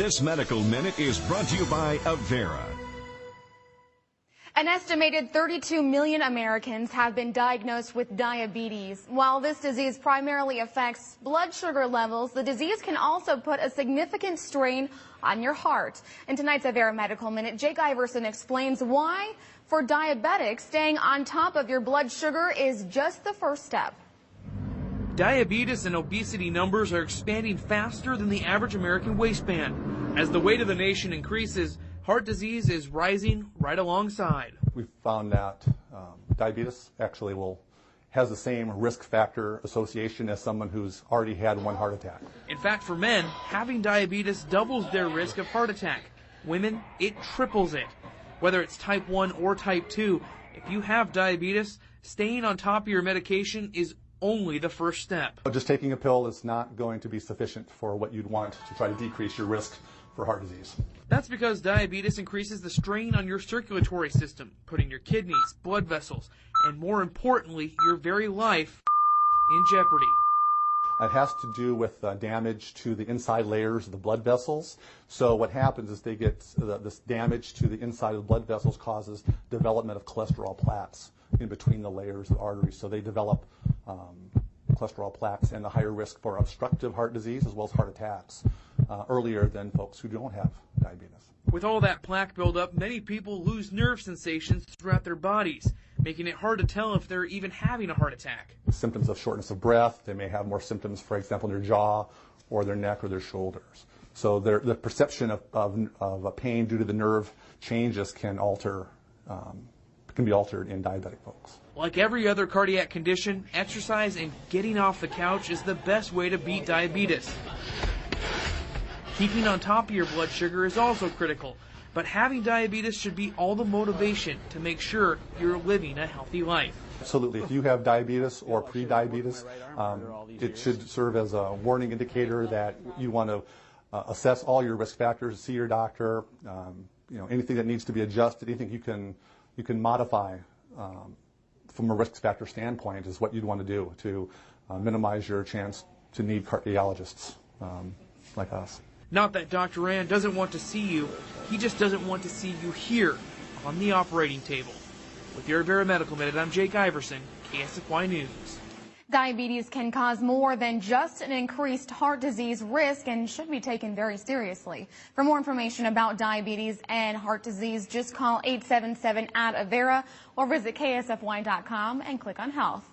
This Medical Minute is brought to you by Avera. An estimated 32 million Americans have been diagnosed with diabetes. While this disease primarily affects blood sugar levels, the disease can also put a significant strain on your heart. In tonight's Avera Medical Minute, Jake Iverson explains why, for diabetics, staying on top of your blood sugar is just the first step. Diabetes and obesity numbers are expanding faster than the average American waistband. As the weight of the nation increases, heart disease is rising right alongside. We've found that diabetes actually has the same risk factor association as someone who's already had one heart attack. In fact, for men, having diabetes doubles their risk of heart attack. Women, it triples it. Whether it's type 1 or type 2, if you have diabetes, staying on top of your medication is only the first step. Just taking a pill is not going to be sufficient for what you'd want to try to decrease your risk for heart disease. That's because diabetes increases the strain on your circulatory system, putting your kidneys, blood vessels, and more importantly, your very life in jeopardy. It has to do with damage to the inside layers of the blood vessels. So what happens is they get this damage to the inside of the blood vessels causes development of cholesterol plaques in between the layers of the arteries. So they develop cholesterol plaques and the higher risk for obstructive heart disease as well as heart attacks earlier than folks who don't have diabetes. With all that plaque buildup, many people lose nerve sensations throughout their bodies, making it hard to tell if they're even having a heart attack. Symptoms of shortness of breath, they may have more symptoms, for example, in their jaw or their neck or their shoulders. So the perception of a pain due to the nerve changes can be altered in diabetic folks. Like every other cardiac condition, exercise and getting off the couch is the best way to beat diabetes. Keeping on top of your blood sugar is also critical, but having diabetes should be all the motivation to make sure you're living a healthy life. Absolutely. If you have diabetes or pre-diabetes, it should serve as a warning indicator that you want to assess all your risk factors, see your doctor, anything that needs to be adjusted, anything you can modify from a risk factor standpoint is what you'd want to do to minimize your chance to need cardiologists like us. Not that Dr. Rand doesn't want to see you, he just doesn't want to see you here on the operating table. With your Avera Medical Minute, I'm Jake Iverson, KSFY News. Diabetes can cause more than just an increased heart disease risk and should be taken very seriously. For more information about diabetes and heart disease, just call 877-AVERA or visit ksfy.com and click on Health.